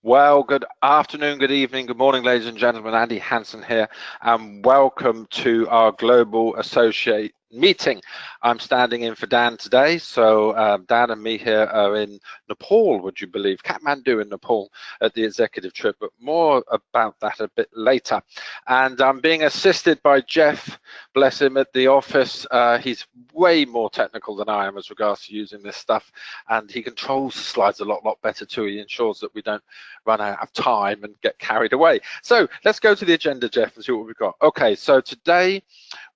Well, good afternoon, good evening, good morning, ladies and gentlemen. Andy Hansen here, and welcome to our Global Associate meeting. I'm standing in for Dan today, so Dan and me here are in Nepal, would you believe, Kathmandu in Nepal at the executive trip, but more about that a bit later. And I'm being assisted by Jeff, bless him, at the office. He's way more technical than I am as regards to using this stuff, and he controls the slides a lot better too. He ensures that we don't run out of time and get carried away. So let's go to the agenda, Jeff, and see what we've got. Okay, so today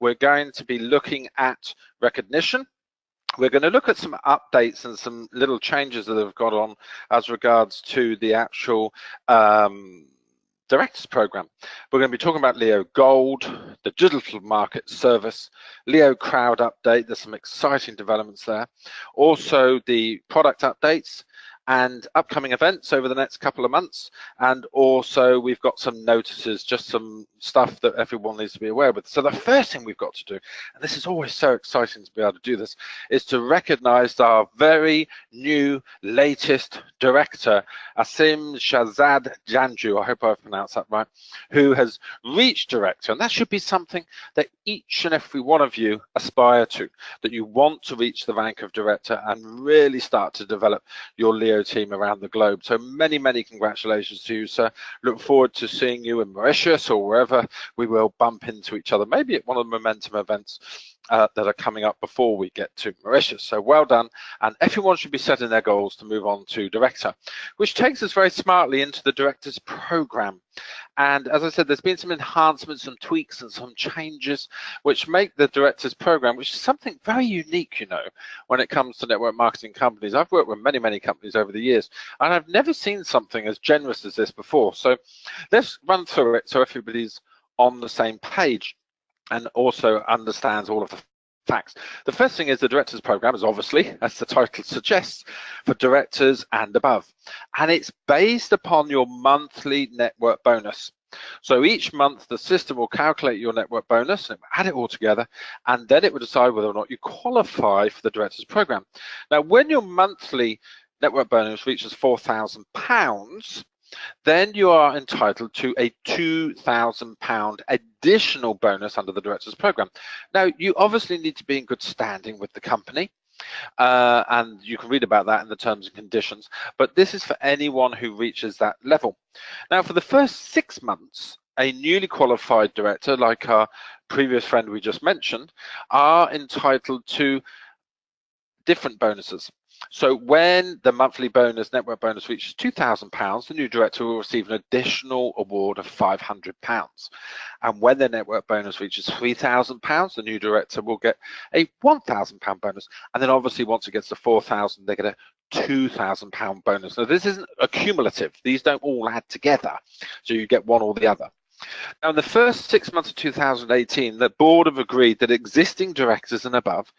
we're going to be looking at recognition. We're going to look at some updates and some little changes that have got on as regards to the actual Directors Program. We're going to be talking about Leo Gold, the digital market service, Leo Crowd update. There's some exciting developments there. Also the product updates and upcoming events over the next couple of months, and also we've got some notices, just some stuff that everyone needs to be aware of. So the first thing we've got to do, and this is always so exciting to be able to do this, is to recognize our very new latest director, Asim Shahzad Janju, I hope I've pronounced that right, who has reached director. And that should be something that each and every one of you aspire to, that you want to reach the rank of director and really start to develop your Leo team around the globe. So many congratulations to you, sir. Look forward to seeing you in Mauritius or wherever we will bump into each other, maybe at one of the Momentum events that are coming up before we get to Mauritius. So well done, and everyone should be setting their goals to move on to director, which takes us very smartly into the Directors Program. And as I said, there's been some enhancements, some tweaks and some changes which make the Directors Program, which is something very unique, you know, when it comes to network marketing companies. I've worked with many companies over the years, and I've never seen something as generous as this before. So let's run through it so everybody's on the same page and also understands all of the facts. The first thing is the Directors Program is obviously, as the title suggests, for directors and above. And it's based upon your monthly network bonus. So each month the system will calculate your network bonus and add it all together, and then it will decide whether or not you qualify for the Directors Program. Now, when your monthly network bonus reaches £4,000, then you are entitled to a £2,000 additional bonus under the Directors Program. Now, you obviously need to be in good standing with the company, and you can read about that in the terms and conditions, but this is for anyone who reaches that level. Now, for the first 6 months, a newly qualified director, like our previous friend we just mentioned, are entitled to different bonuses. So when the monthly bonus, network bonus, reaches £2,000, the new director will receive an additional award of £500. And when the network bonus reaches £3,000, the new director will get a £1,000 bonus. And then obviously once it gets to £4,000, they get a £2,000 bonus. Now this isn't accumulative. These don't all add together. So you get one or the other. Now, in the first 6 months of 2018, the board have agreed that existing directors and above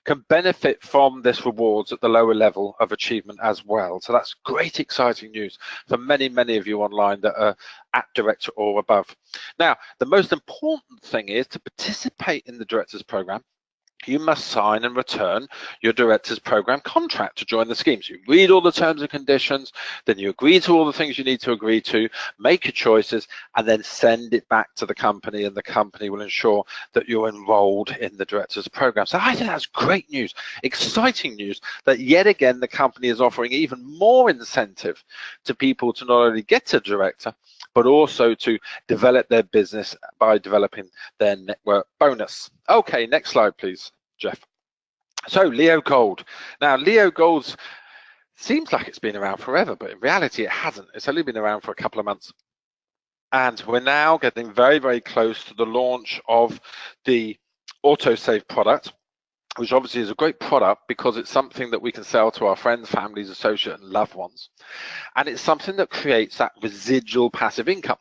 can benefit from this rewards at the lower level of achievement as well. So that's great, exciting news for many of you online that are at director or above. Now, the most important thing is to participate in the Directors Program. You must sign and return your Directors Program contract to join the scheme. So you read all the terms and conditions, then you agree to all the things you need to agree to, make your choices, and then send it back to the company, and the company will ensure that you're enrolled in the Directors Program. So I think that's great news, exciting news, that yet again the company is offering even more incentive to people to not only get to director, but also to develop their business by developing their network bonus. Okay, next slide, please, Jeff. So Leo Gold. Now, Leo Gold seems like it's been around forever, but in reality it hasn't. It's only been around for a couple of months. And we're now getting very close to the launch of the autosave product, which obviously is a great product because it's something that we can sell to our friends, families, associates, and loved ones. And it's something that creates that residual passive income.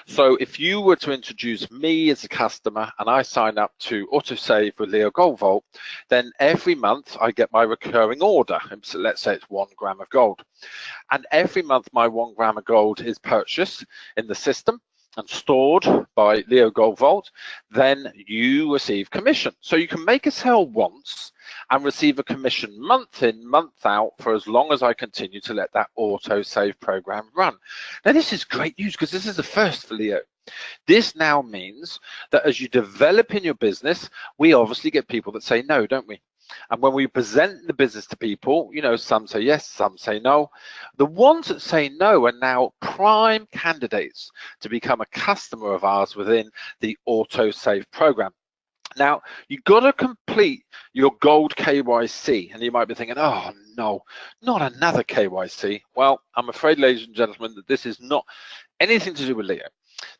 So if you were to introduce me as a customer and I sign up to autosave with Leo Gold Vault, then every month I get my recurring order. So let's say it's 1 gram of gold. And every month my 1 gram of gold is purchased in the system and stored by Leo Gold Vault, then you receive commission. So you can make a sale once and receive a commission month in, month out for as long as I continue to let that auto save program run. Now this is great news because this is the first for Leo. This now means that as you develop in your business, we obviously get people that say no, don't we? And when we present the business to people, you know, some say yes, some say no. The ones that say no are now prime candidates to become a customer of ours within the auto save program. Now, you've got to complete your gold KYC, and you might be thinking, oh no, not another KYC. Well, I'm afraid, ladies and gentlemen, that this is not anything to do with Leo.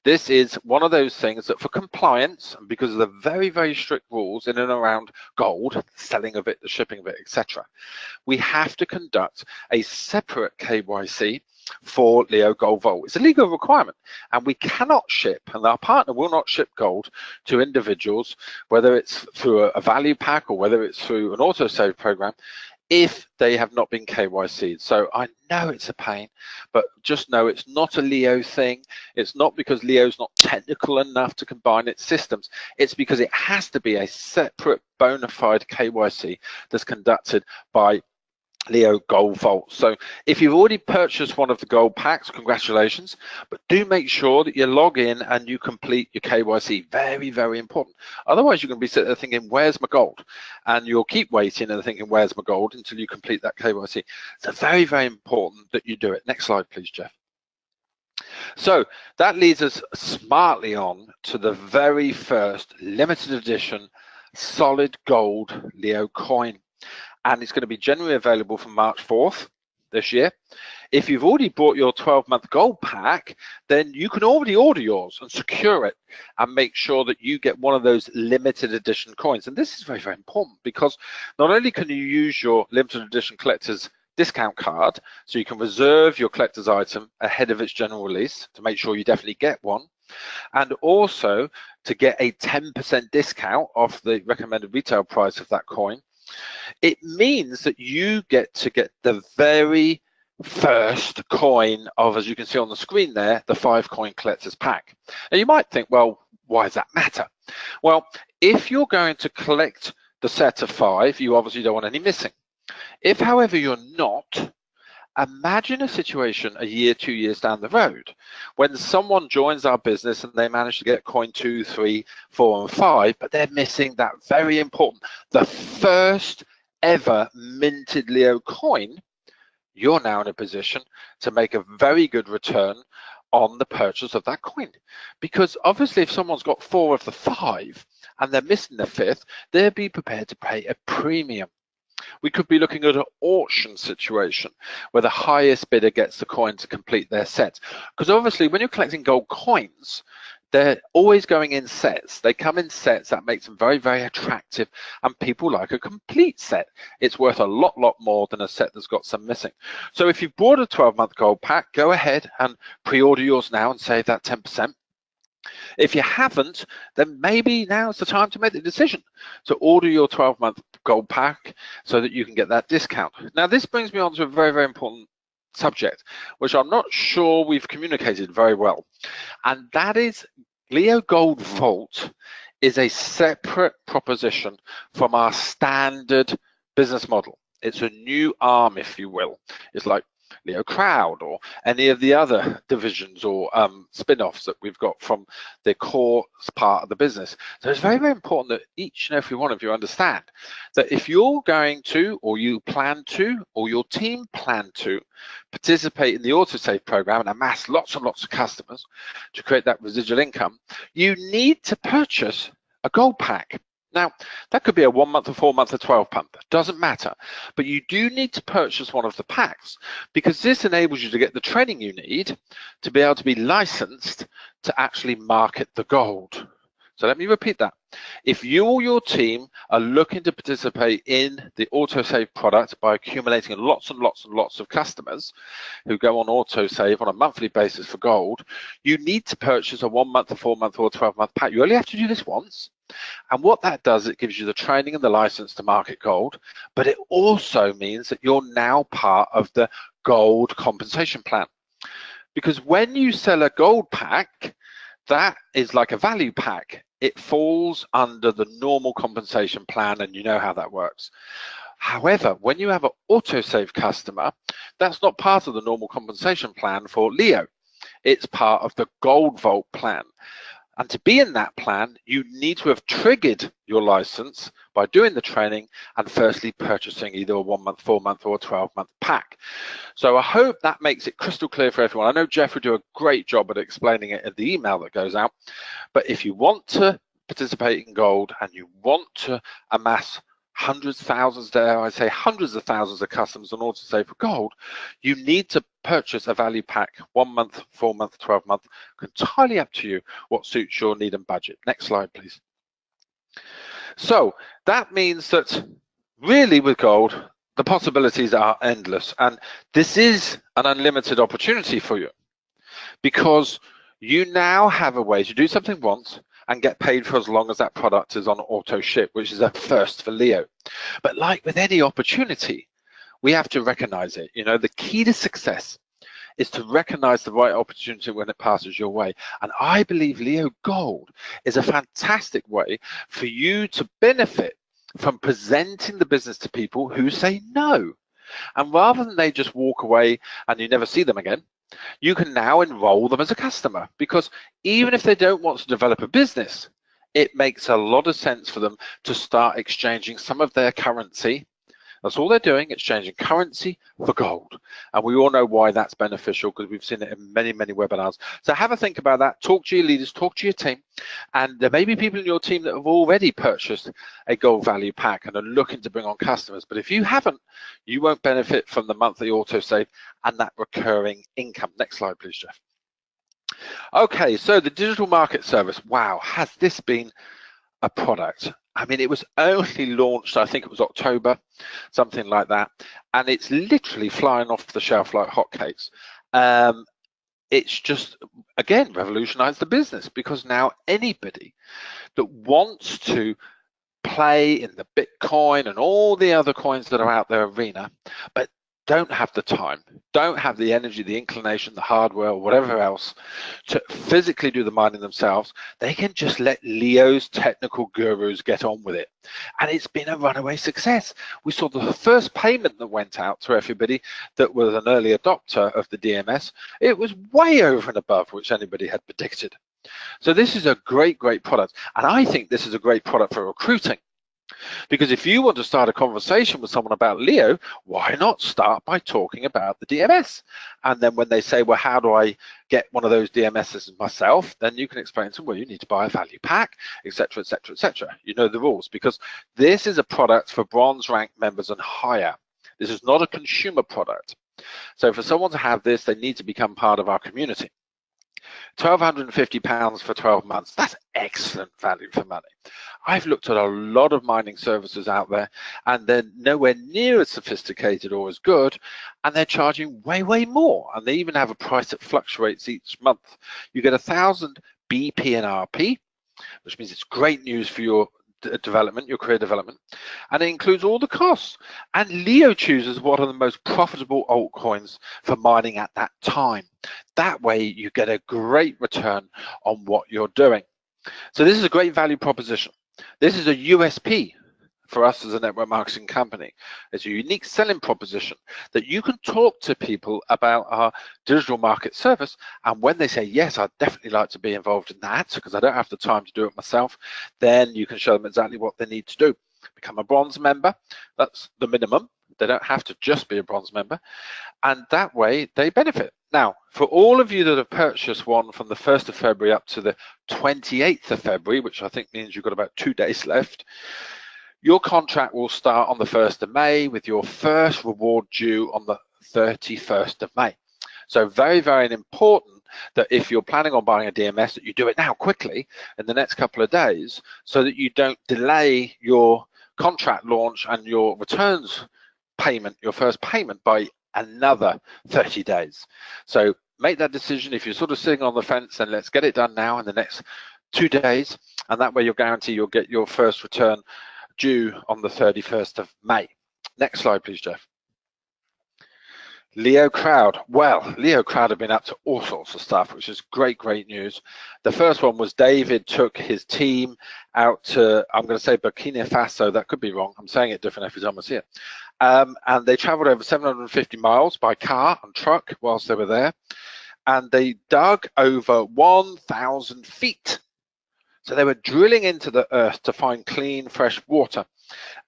This is one of those things that for compliance, and because of the very, very strict rules in and around gold, the selling of it, the shipping of it, etc., we have to conduct a separate KYC for Leo Gold Vault. It's a legal requirement, and we cannot ship, and our partner will not ship gold to individuals, whether it's through a value pack or whether it's through an auto save program, if they have not been KYC'd. So I know it's a pain, but just know it's not a Leo thing. It's not because Leo's not technical enough to combine its systems. It's because it has to be a separate bona fide KYC that's conducted by Leo Gold Vault. So if you've already purchased one of the gold packs, congratulations, but do make sure that you log in and you complete your KYC. Very, very important. Otherwise, you're going to be sitting there thinking, where's my gold? And you'll keep waiting and thinking, where's my gold, until you complete that KYC. So very, very important that you do it. Next slide, please, Jeff. So that leads us smartly on to the very first limited edition solid gold Leo coin. And it's going to be generally available from March 4th this year. If you've already bought your 12-month gold pack, then you can already order yours and secure it and make sure that you get one of those limited edition coins. And this is very, very important because not only can you use your limited edition collector's discount card, so you can reserve your collector's item ahead of its general release to make sure you definitely get one, and also to get a 10% discount off the recommended retail price of that coin. It means that you get to get the very first coin of, as you can see on the screen there, the 5-coin collector's pack. Now you might think, well, why does that matter? Well, if you're going to collect the set of 5, you obviously don't want any missing. If, however, you're not, imagine a situation a year, 2 years down the road when someone joins our business and they manage to get coin 2, 3, 4, and 5, but they're missing that very important, the first ever minted Leo coin. You're now in a position to make a very good return on the purchase of that coin, because obviously if someone's got 4 of the 5 and they're missing the 5th, they'll be prepared to pay a premium. We could be looking at an auction situation where the highest bidder gets the coin to complete their set. Because obviously when you're collecting gold coins, they're always going in sets. They come in sets. That makes them very, very attractive, and people like a complete set. It's worth a lot more than a set that's got some missing. So if you've bought a 12-month gold pack, go ahead and pre-order yours now and save that 10%. If you haven't, then maybe now's the time to make the decision to order your 12-month gold pack so that you can get that discount. Now, this brings me on to a very, very important subject, which I'm not sure we've communicated very well, and that is Leo Gold Vault is a separate proposition from our standard business model. It's a new arm, if you will. It's like Leo Crowd or any of the other divisions or spin-offs that we've got from the core part of the business. So it's very, very important that each and every one of you understand that if you're going to, or you plan to, or your team plan to participate in the autosave program and amass lots and lots of customers to create that residual income, you need to purchase a gold pack. Now, that could be a 1 month, a 4 month, a 12-month, doesn't matter. But you do need to purchase one of the packs because this enables you to get the training you need to be able to be licensed to actually market the gold. So let me repeat that. If you or your team are looking to participate in the autosave product by accumulating lots and lots and lots of customers who go on autosave on a monthly basis for gold, you need to purchase a 1 month, a 4 month, or a 12-month pack. You only have to do this once. And what that does, it gives you the training and the license to market gold, but it also means that you're now part of the gold compensation plan. Because when you sell a gold pack, that is like a value pack. it falls under the normal compensation plan, and you know how that works. However, when you have an autosave customer, that's not part of the normal compensation plan for Leo. It's part of the Gold Vault plan. And to be in that plan, you need to have triggered your license by doing the training and firstly purchasing either a 1 month, 4 month, or a 12-month pack. So I hope that makes it crystal clear for everyone. I know Jeff will do a great job at explaining it in the email that goes out, but if you want to participate in gold and you want to amass hundreds, thousands, dare I say hundreds of thousands of customers in order to save for gold, you need to purchase a value pack, 1 month, 4 month, 12 month, entirely up to you what suits your need and budget. Next slide, please. So that means that really with gold, the possibilities are endless, and this is an unlimited opportunity for you because you now have a way to do something once and get paid for as long as that product is on auto ship, which is a first for Leo. But like with any opportunity, we have to recognize it. You know, the key to success is to recognize the right opportunity when it passes your way. And I believe Leo Gold is a fantastic way for you to benefit from presenting the business to people who say no. And rather than they just walk away and you never see them again, you can now enroll them as a customer, because even if they don't want to develop a business, it makes a lot of sense for them to start exchanging some of their currency. That's all they're doing, exchanging currency for gold. And we all know why that's beneficial, because we've seen it in many, many webinars. So have a think about that. Talk to your leaders, talk to your team. And there may be people in your team that have already purchased a gold value pack and are looking to bring on customers. But if you haven't, you won't benefit from the monthly autosave and that recurring income. Next slide, please, Jeff. Okay, so the digital market service. Wow, has this been a product? I mean, it was only launched, I think it was October, something like that, and it's literally flying off the shelf like hotcakes. It's just, again, revolutionized the business, because now anybody that wants to play in the Bitcoin and all the other coins that are out there arena, but don't have the time, don't have the energy, the inclination, the hardware, or whatever else to physically do the mining themselves, they can just let Leo's technical gurus get on with it. And it's been a runaway success. We saw the first payment that went out to everybody that was an early adopter of the DMS. It was way over and above which anybody had predicted. So this is a great, great product. And I think this is a great product for recruiting. Because if you want to start a conversation with someone about Leo, why not start by talking about the DMS? And then when they say, well, how do I get one of those DMSs myself? Then you can explain to them, well, you need to buy a value pack, etc., etc., etc. You know the rules, because this is a product for bronze rank members and higher. This is not a consumer product. So for someone to have this, they need to become part of our community. £1,250 for 12 months. That's excellent value for money. I've looked at a lot of mining services out there, and they're nowhere near as sophisticated or as good, and they're charging way, way more. And they even have a price that fluctuates each month. You get 1,000 BP and RP, which means it's great news for your development, your career development, and it includes all the costs. And Leo chooses what are the most profitable altcoins for mining at that time. That way you get a great return on what you're doing. So this is a great value proposition. This is a USP for us as a network marketing company. It's a unique selling proposition that you can talk to people about our digital market service, and when they say, yes, I'd definitely like to be involved in that because I don't have the time to do it myself, then you can show them exactly what they need to do. Become a bronze member, that's the minimum. They don't have to just be a bronze member, and that way they benefit. Now, for all of you that have purchased one from the 1st of February up to the 28th of February, which I think means you've got about 2 days left, your contract will start on the 1st of May with your first reward due on the 31st of May. So very, very important that if you're planning on buying a DMS, that you do it now quickly in the next couple of days, so that you don't delay your contract launch and your returns payment, your first payment, by another 30 days. So make that decision. If you're sort of sitting on the fence, then let's get it done now in the next 2 days, and that way you'll guarantee you'll get your first return due on the 31st of May. Next slide, please, Jeff. Leo crowd. Well, Leo crowd have been up to all sorts of stuff, which is great news. The first one was David took his team out to, I'm going to say Burkina Faso. That could be wrong. I'm saying it different every time I see it. And they traveled over 750 miles by car and truck whilst they were there. And they dug over 1,000 feet. So they were drilling into the earth to find clean, fresh water.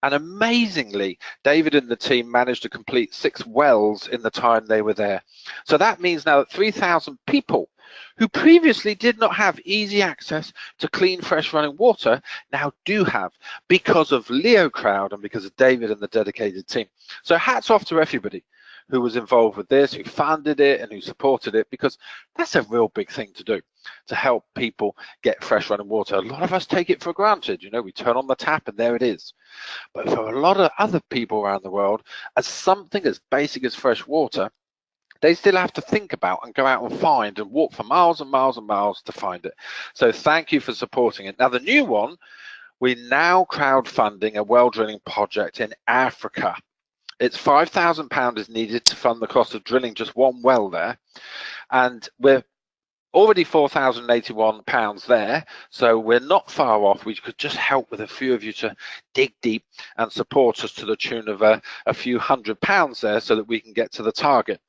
And amazingly, David and the team managed to complete 6 wells in the time they were there. So that means now that 3,000 people who previously did not have easy access to clean, fresh running water now do have, because of Leo Crowd and because of David and the dedicated team. So hats off to everybody who was involved with this, who funded it and who supported it, because that's a real big thing to do, to help people get fresh running water. A lot of us take it for granted. You know, we turn on the tap and there it is. But for a lot of other people around the world, as something as basic as fresh water, they still have to think about and go out and find and walk for miles and miles and miles to find it. So thank you for supporting it. Now the new one, we're now crowdfunding a well drilling project in Africa. It's £5,000 is needed to fund the cost of drilling just one well there, and we're already £4,081 there, so we're not far off. We could just help with a few of you to dig deep and support us to the tune of a few £100 there, so that we can get to the target.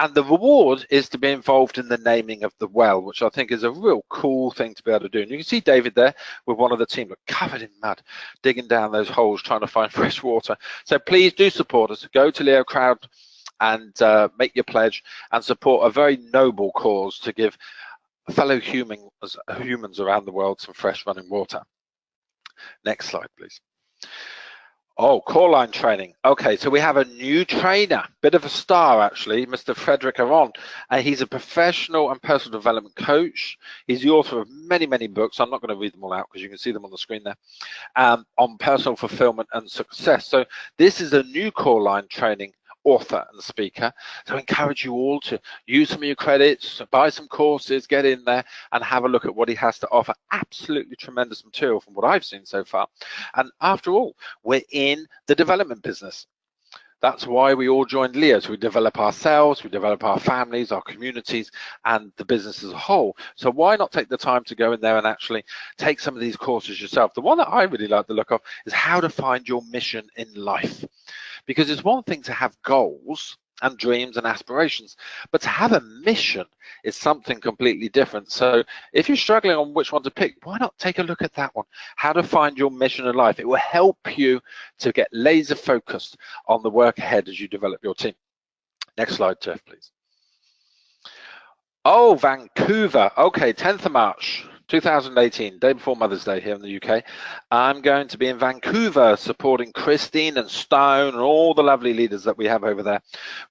And the reward is to be involved in the naming of the well, which I think is a real cool thing to be able to do. And you can see David there with one of the team, covered in mud, digging down those holes, trying to find fresh water. So please do support us. Go to Leo Crowd and make your pledge and support a very noble cause to give fellow humans around the world some fresh running water. Next slide, please. Oh, Coreline Training. Okay, so we have a new trainer, bit of a star actually, Mr. Frederick Aron. He's a professional and personal development coach. He's the author of many books. I'm not going to read them all out because you can see them on the screen there, on personal fulfillment and success. So this is a new Coreline Training author and speaker. So I encourage you all to use some of your credits, buy some courses, get in there and have a look at what he has to offer. Absolutely tremendous material from what I've seen so far. And after all, we're in the development business. That's why we all joined Leo. So we develop ourselves, we develop our families, our communities, and the business as a whole. So why not take the time to go in there and actually take some of these courses yourself? The one that I really like the look of is how to find your mission in life. Because it's one thing to have goals and dreams and aspirations, but to have a mission is something completely different. So if you're struggling on which one to pick, why not take a look at that one? How to find your mission in life. It will help you to get laser focused on the work ahead as you develop your team. Next slide, Jeff, please. Oh, Vancouver. Okay, 10th of March. 2018, day before Mother's Day here in the UK. I'm going to be in Vancouver supporting Christine and Stone and all the lovely leaders that we have over there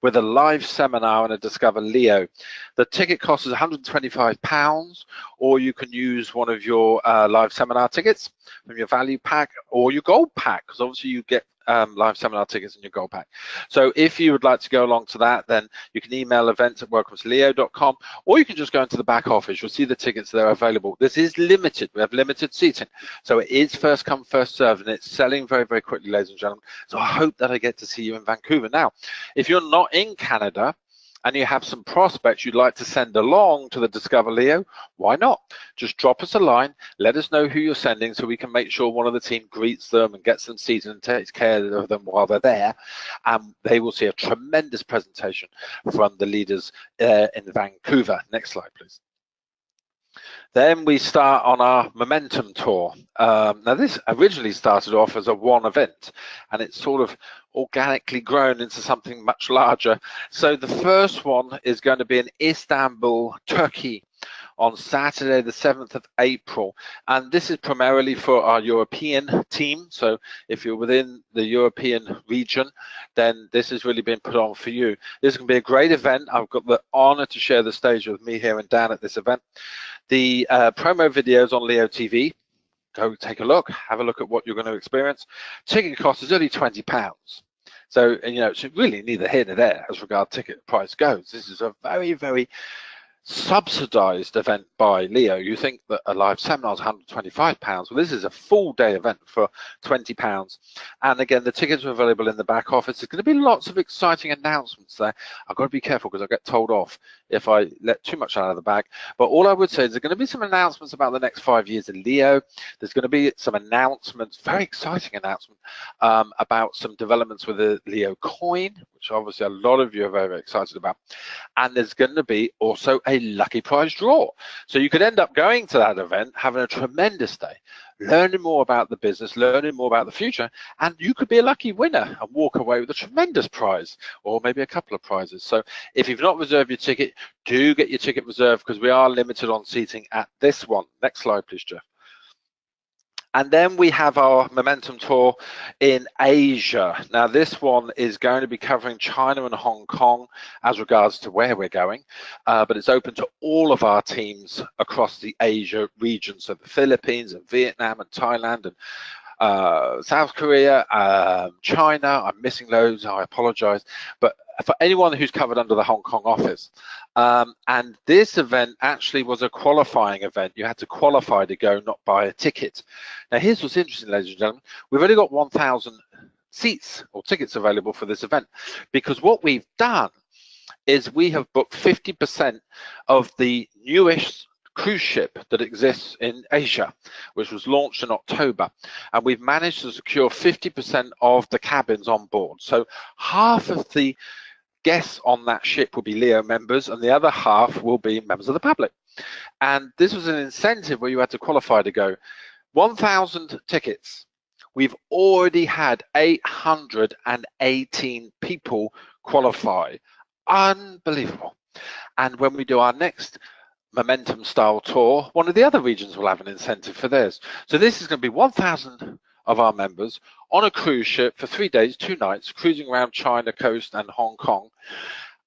with a live seminar and a Discover Leo. The ticket cost is £125, or you can use one of your live seminar tickets from your value pack or your gold pack, because obviously you get live seminar tickets in your gold pack. So if you would like to go along to that, then you can email events@welcometoleo.com, or you can just go into the back office. You'll see the tickets that are available. This is limited. We have limited seating, so it is first come, first served, and it's selling very quickly, ladies and gentlemen. So I hope that I get to see you in Vancouver. Now, if you're not in Canada and you have some prospects you'd like to send along to the Discover Leo, why not? Just drop us a line, let us know who you're sending so we can make sure one of the team greets them and gets them seated and takes care of them while they're there. And they will see a tremendous presentation from the leaders in Vancouver. Next slide, please. Then we start on our Momentum Tour. Now this originally started off as a one event, and it's sort of organically grown into something much larger. So the first one is going to be in Istanbul, Turkey, on Saturday the 7th of April, and this is primarily for our European team. So if you're within the European region, then this has really been put on for you. This can be a great event. I've got the honor to share the stage with me here and Dan at this event. The promo videos on Leo TV, go take a look, have a look at what you're going to experience. Ticket cost is only £20. So, you know, it's really neither here nor there as regard ticket price goes. This is a very subsidized event by Leo. You think that a live seminar is £125. Well, this is a full day event for £20. And again, the tickets are available in the back office. There's going to be lots of exciting announcements there. I've got to be careful because I get told off if I let too much out of the bag. But all I would say is there's going to be some announcements about the next 5 years in Leo. There's going to be some announcements, very exciting announcement, about some developments with the Leo coin, which obviously a lot of you are very, very excited about. And there's going to be also a lucky prize draw. So you could end up going to that event, having a tremendous day, learning more about the business, learning more about the future, and you could be a lucky winner and walk away with a tremendous prize, or maybe a couple of prizes. So if you've not reserved your ticket, do get your ticket reserved, because we are limited on seating at this one. Next slide, please, Jeff. And then we have our Momentum Tour in Asia. Now, this one is going to be covering China and Hong Kong as regards to where we're going, but it's open to all of our teams across the Asia region, so the Philippines and Vietnam and Thailand and South Korea, China. I'm missing loads, I apologize, but for anyone who's covered under the Hong Kong office. And this event actually was a qualifying event. You had to qualify to go, not buy a ticket. Now, here's what's interesting, ladies and gentlemen. We've only got 1,000 seats or tickets available for this event, because what we've done is we have booked 50% of the newest cruise ship that exists in Asia, which was launched in October, and we've managed to secure 50% of the cabins on board. So half of the guests on that ship will be Leo members, and the other half will be members of the public. And this was an incentive where you had to qualify to go. 1,000 tickets. We've already had 818 people qualify. Unbelievable. And when we do our next Momentum style tour, one of the other regions will have an incentive for theirs. So this is going to be 1,000 of our members on a cruise ship for 3 days, 2 nights, cruising around China coast and Hong Kong.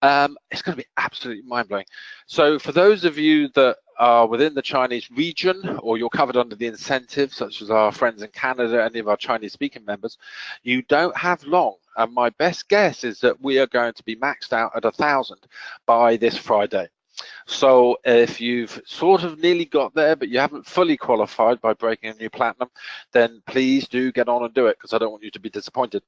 It's going to be absolutely mind-blowing. So for those of you that are within the Chinese region, or you're covered under the incentive, such as our friends in Canada, any of our Chinese speaking members, you don't have long. And my best guess is that we are going to be maxed out at 1,000 by this Friday. So if you've sort of nearly got there, but you haven't fully qualified by breaking a new platinum, then please do get on and do it, because I don't want you to be disappointed.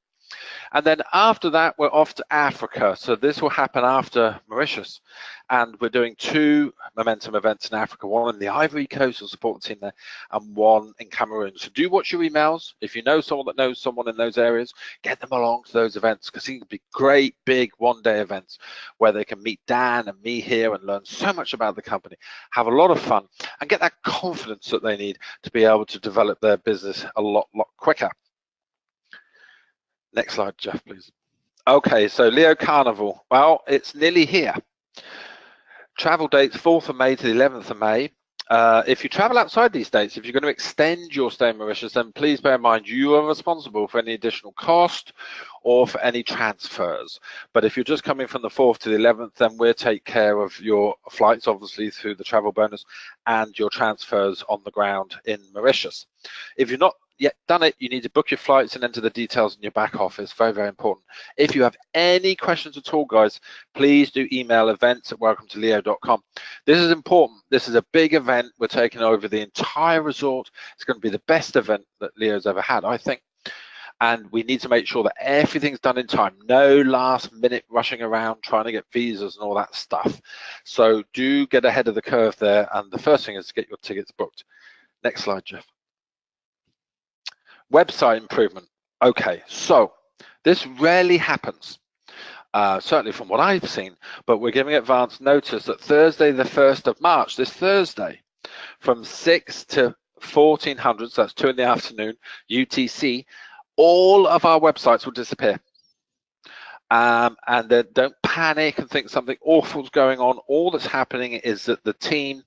And then after that, we're off to Africa. So this will happen after Mauritius. And we're doing 2 Momentum events in Africa, one in the Ivory Coast, we'll support the team there, and one in Cameroon. So do watch your emails. If you know someone that knows someone in those areas, get them along to those events, because these will be great, big one-day events where they can meet Dan and me here and learn so much about the company, have a lot of fun, and get that confidence that they need to be able to develop their business a lot quicker. Next slide, Jeff, please. Okay, so Leo Carnival. Well, it's nearly here. Travel dates 4th of May to the 11th of May. If you travel outside these dates, if you're going to extend your stay in Mauritius, then please bear in mind you are responsible for any additional cost or for any transfers. But if you're just coming from the 4th to the 11th, then we'll take care of your flights, obviously through the travel bonus, and your transfers on the ground in Mauritius. If you're not yet done it, you need to book your flights and enter the details in your back office. Very, very important. If you have any questions at all, guys, please do email events@welcometoleo.com. This is important. This is a big event. We're taking over the entire resort. It's going to be the best event that Leo's ever had, I think. And we need to make sure that everything's done in time. No last minute rushing around trying to get visas and all that stuff. So do get ahead of the curve there. And the first thing is to get your tickets booked. Next slide, Jeff. Website improvement. Okay, so this rarely happens, certainly from what I've seen, but we're giving advance notice that Thursday, the 1st of March, this Thursday, from 6 to 1400, so that's 2 in the afternoon, UTC, all of our websites will disappear. And then don't panic and think something awful's going on. All that's happening is that the team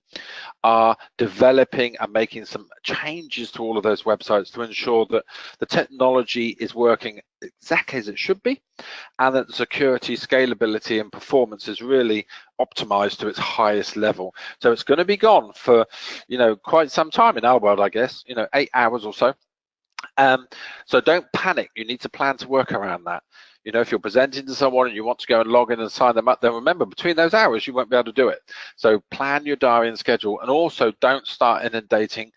are developing and making some changes to all of those websites to ensure that the technology is working exactly as it should be, and that the security, scalability, and performance is really optimized to its highest level. So it's going to be gone for, you know, quite some time in our world, I guess, you know, 8 hours or so. So don't panic. You need to plan to work around that. You know, if you're presenting to someone and you want to go and log in and sign them up, then remember, between those hours, you won't be able to do it. So plan your diary and schedule, and also don't start inundating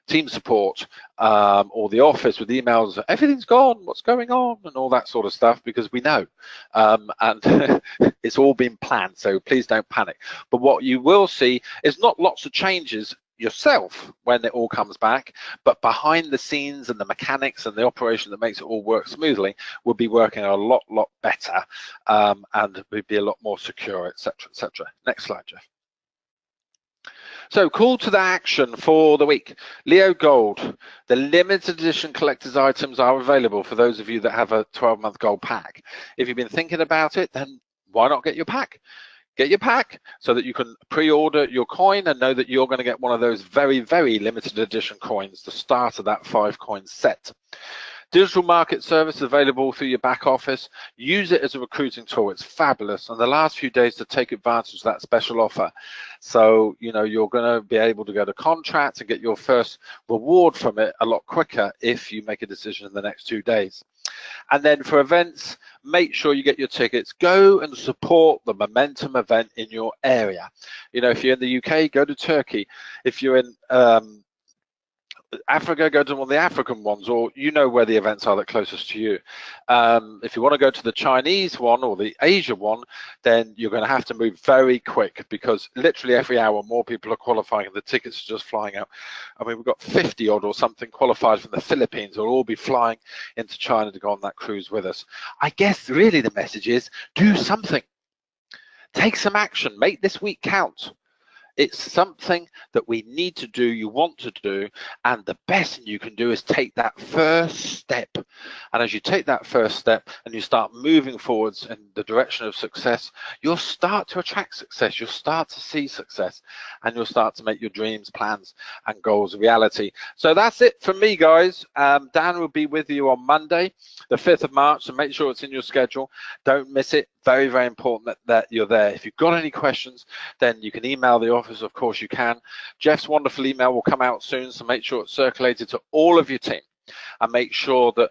team support or the office with emails, everything's gone, what's going on, and all that sort of stuff, because we know. And it's all been planned, so please don't panic. But what you will see is not lots of changes yourself when it all comes back, but behind the scenes and the mechanics and the operation that makes it all work smoothly will be working a lot better, and will be a lot more secure, etc., etc. Next slide, Jeff. So call to the action for the week. Leo Gold, the limited edition collector's items are available for those of you that have a 12-month gold pack. If you've been thinking about it, then why not get your pack? Get your pack so that you can pre-order your coin and know that you're going to get one of those very limited edition coins, the start of that 5-coin set. Digital market service available through your back office. Use it as a recruiting tool. It's fabulous. And the last few days to take advantage of that special offer. So, you know, you're going to be able to go to contract and get your first reward from it a lot quicker if you make a decision in the next 2 days. And then for events, make sure you get your tickets. Go and support the Momentum event in your area. You know, if you're in the UK, go to Turkey. If you're in Africa, go to one of the African ones, or you know where the events are that closest to you. If you want to go to the Chinese one or the Asia one, then you're going to have to move very quick, because literally every hour more people are qualifying and the tickets are just flying out. I mean, we've got 50 odd or something qualified from the Philippines who'll all be flying into China to go on that cruise with us. I guess really the message is do something. Take some action. Make this week count. It's something that we need to do, you want to do, and the best thing you can do is take that first step. And as you take that first step and you start moving forwards in the direction of success, you'll start to attract success, you'll start to see success, and you'll start to make your dreams, plans, and goals a reality. So that's it from me, guys. Dan will be with you on Monday, the 5th of March, so make sure it's in your schedule. Don't miss it. Very important that you're there. If you've got any questions, then you can email the office, of course you can. Jeff's wonderful email will come out soon, so make sure it's circulated to all of your team, and make sure that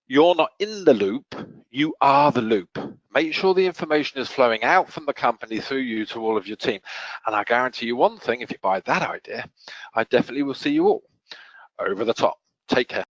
you're not in the loop, you are the loop. Make sure the information is flowing out from the company through you to all of your team. And I guarantee you one thing, if you buy that idea, I definitely will see you all over the top. Take care.